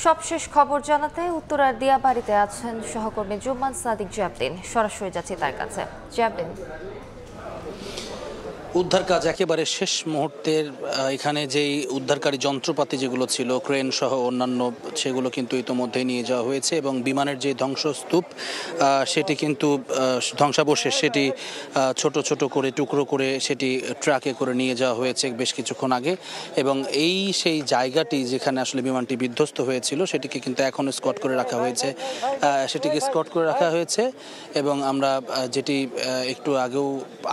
সবশেষ খবর জানাতে উত্তরার দিয়াবাড়িতে আছেন সহকর্মী জুম্মান সাদিক জ্যাবলিন। সরাসরি যাচ্ছি তার কাছে। জ্যাবলিন, উদ্ধার কাজ একেবারে শেষ মুহূর্তের। এখানে যেই উদ্ধারকারী যন্ত্রপাতি যেগুলো ছিল, ক্রেন সহ অন্যান্য, সেগুলো কিন্তু ইতোমধ্যে নিয়ে যাওয়া হয়েছে এবং বিমানের যে ধ্বংসস্তূপ সেটি কিন্তু ধ্বংসাবশেষ সেটি ছোট ছোট করে টুকরো করে সেটি ট্রাকে করে নিয়ে যাওয়া হয়েছে বেশ কিছুক্ষণ আগে। এবং সেই জায়গাটি যেখানে আসলে বিমানটি বিধ্বস্ত হয়েছিল সেটিকে কিন্তু এখন স্কট করে রাখা হয়েছে, এবং আমরা যেটি একটু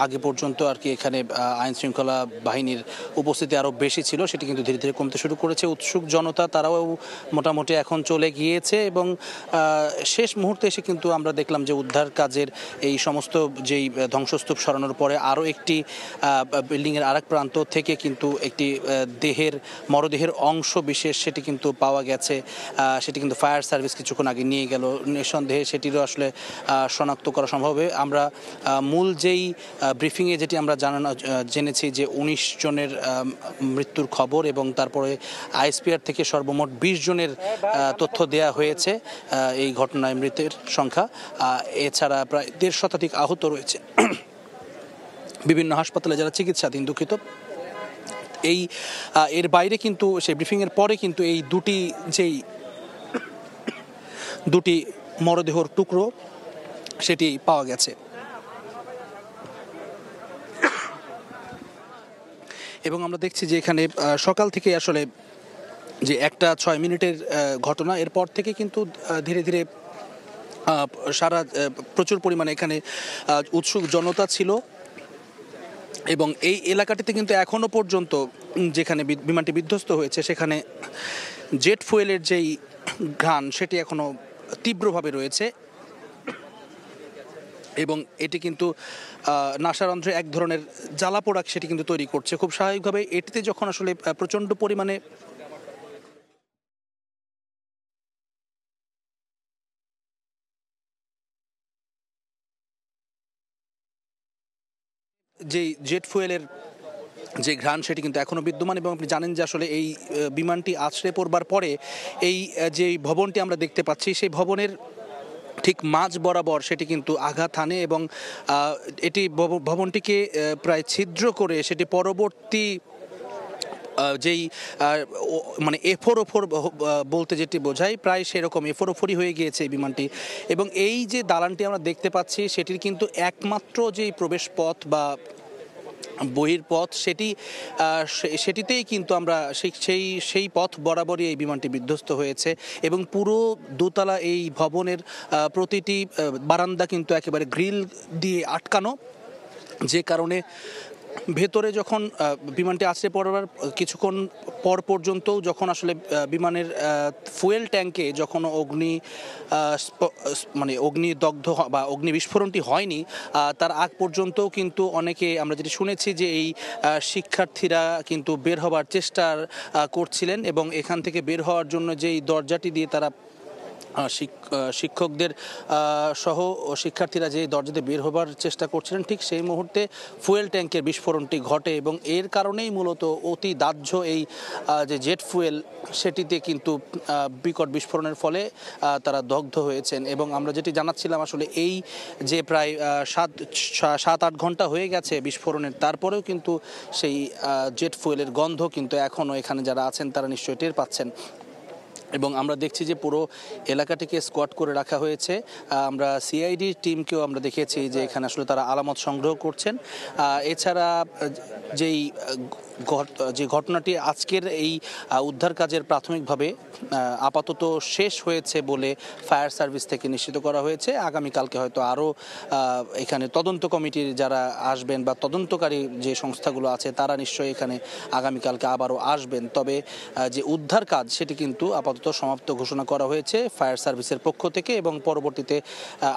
আগে পর্যন্ত আর কি এখানে আইন শৃঙ্খলা বাহিনীর উপস্থিতি আরও বেশি ছিল, সেটি কিন্তু ধীরে ধীরে কমতে শুরু করেছে। উৎসুক জনতা তারাও মোটামুটি এখন চলে গিয়েছে এবং শেষ মুহূর্তে এসে কিন্তু আমরা দেখলাম যে উদ্ধার কাজের এই সমস্ত যেই ধ্বংসস্তূপ সরানোর পরে আরও একটি বিল্ডিংয়ের আরেক প্রান্ত থেকে কিন্তু একটি মরদেহের অংশ বিশেষ সেটি কিন্তু পাওয়া গেছে। সেটি কিন্তু ফায়ার সার্ভিস কিছুক্ষণ আগে নিয়ে গেল। নিঃসন্দেহে সেটিরও আসলে শনাক্ত করা সম্ভব হবে। আমরা মূল যেই ব্রিফিংয়ে যেটি আমরা জেনেছি যে ১৯ জনের মৃত্যুর খবর এবং তারপরে আইএসপিআর থেকে সর্বমোট ২০ জনের তথ্য দেয়া হয়েছে এই ঘটনায় মৃতের সংখ্যা। এছাড়া প্রায় ১৫০ শতাধিক আহত রয়েছে বিভিন্ন হাসপাতালে যারা চিকিৎসাধীন। দুঃখিত। এর বাইরে কিন্তু সেই ব্রিফিংয়ের পরে কিন্তু এই দুটি মরদেহর টুকরো সেটি পাওয়া গেছে এবং আমরা দেখছি যে এখানে সকাল থেকে আসলে যে ১টা ৬ মিনিটের ঘটনা, এরপর থেকে কিন্তু ধীরে ধীরে প্রচুর পরিমাণে এখানে উৎসুক জনতা ছিল এবং এই এলাকাটিতে কিন্তু এখনো পর্যন্ত যেখানে বিমানটি বিধ্বস্ত হয়েছে সেখানে জেট ফুয়েলের যেই ঘ্রাণ সেটি এখনো তীব্রভাবে রয়েছে এবং এটি কিন্তু নাসারন্ধ্রে এক ধরনের জ্বালা পোড়া সেটি কিন্তু তৈরি করছে খুব স্বাভাবিকভাবে। এটিতে যখন আসলে প্রচণ্ড পরিমাণে যেই জেট ফুয়েলের যে ঘ্রাণ সেটি কিন্তু এখনও বিদ্যমান এবং আপনি জানেন যে আসলে এই বিমানটি আছড়ে পড়বার পরে এই যে ভবনটি আমরা দেখতে পাচ্ছি সেই ভবনের ঠিক মাঝ বরাবর সেটি কিন্তু আঘাত হানে এবং এটি ভবনটিকে প্রায় ছিদ্র করে সেটি পরবর্তী যেই মানে এফোর বলতে যেটি বোঝায় প্রায় সেরকম এফোরই হয়ে গিয়েছে এই বিমানটি। এবং এই যে দালানটি আমরা দেখতে পাচ্ছি সেটির কিন্তু একমাত্র যেই প্রবেশ পথ বা বহির্পথ সেটিতেই কিন্তু আমরা সেই পথ বরাবরই এই বিমানটি বিধ্বস্ত হয়েছে এবং পুরো দোতলা এই ভবনের প্রতিটি বারান্দা কিন্তু একেবারে গ্রিল দিয়ে আটকানো, যে কারণে ভেতরে যখন বিমানটি আছড়ে পড়বার কিছুক্ষণ পর পর্যন্তও যখন আসলে বিমানের ফুয়েল ট্যাঙ্কে যখন অগ্নিদগ্ধ বা অগ্নি বিস্ফোরণটি হয়নি তার আগ পর্যন্তও কিন্তু অনেকে আমরা যেটি শুনেছি যে এই শিক্ষার্থীরা কিন্তু বের হবার চেষ্টা করছিলেন এবং এখান থেকে বের হওয়ার জন্য যেই দরজাটি দিয়ে তারা শিক্ষকদের সহ শিক্ষার্থীরা যে দরজাতে বের হবার চেষ্টা করছিলেন ঠিক সেই মুহূর্তে ফুয়েল ট্যাঙ্কের বিস্ফোরণটি ঘটে এবং এর কারণেই মূলত অতি দাহ্য এই যে জেট ফুয়েল সেটিতে কিন্তু বিকট বিস্ফোরণের ফলে তারা দগ্ধ হয়েছেন। এবং আমরা যেটি জানাচ্ছিলাম আসলে এই যে প্রায় ৭-৮ ঘন্টা হয়ে গেছে বিস্ফোরণের, তারপরেও কিন্তু সেই জেট ফুয়েলের গন্ধ কিন্তু এখনও এখানে যারা আছেন তারা নিশ্চয়ই টের পাচ্ছেন এবং আমরা দেখছি যে পুরো এলাকাটিকে স্কোয়াড করে রাখা হয়েছে। আমরা সিআইডি টিমকেও আমরা দেখেছি যে এখানে আসলে তারা আলামত সংগ্রহ করছেন। এছাড়া যে ঘটনাটি আজকের এই উদ্ধার কাজের প্রাথমিকভাবে আপাতত শেষ হয়েছে বলে ফায়ার সার্ভিস থেকে নিশ্চিত করা হয়েছে। আগামীকালকে হয়তো আরও এখানে তদন্ত কমিটির যারা আসবেন বা তদন্তকারী যে সংস্থাগুলো আছে তারা নিশ্চয়ই এখানে আগামীকালকে আবারও আসবেন। তবে যে উদ্ধার কাজ সেটি কিন্তু আপাতত সমাপ্ত ঘোষণা করা হয়েছে ফায়ার সার্ভিসের পক্ষ থেকে এবং পরবর্তীতে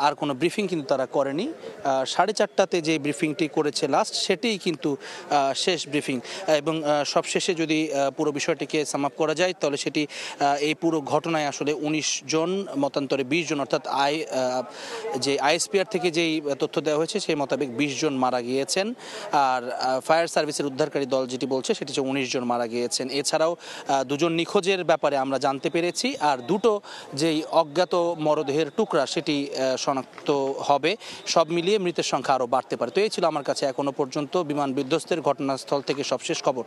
আর কোনো ব্রিফিং কিন্তু তারা করেনি। 4:30টাতে যে ব্রিফিংটি করেছে লাস্ট সেটিই কিন্তু শেষ ব্রিফিং। এবং সবশেষে যদি পুরো বিষয়টিকে সাম আপ করা যায় তাহলে সেটি এই পুরো ঘটনায় আসলে ১৯ জন মতান্তরে ২০ জন, অর্থাৎ যে আইএসপিআর থেকে যেই তথ্য দেওয়া হয়েছে সেই মোতাবেক ২০ জন মারা গিয়েছেন। আর ফায়ার সার্ভিসের উদ্ধারকারী দল যেটি বলছে সেটি হচ্ছে ১৯ জন মারা গিয়েছেন। এছাড়াও দুজন নিখোঁজের ব্যাপারে আমরা জানতে পেরেছি, আর দুটো যেই অজ্ঞাত মরদেহের টুকরা সেটি শনাক্ত হবে। সব মিলিয়ে মৃতের সংখ্যা আরও বাড়তে পারে। তো এই ছিল আমার কাছে এখনো পর্যন্ত বিমান বিধ্বস্তের ঘটনাস্থল থেকে সবশেষ খবর।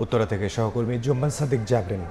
উত্তরা থেকে সহকর্মী জুম্মান সাদিক জাবরিন।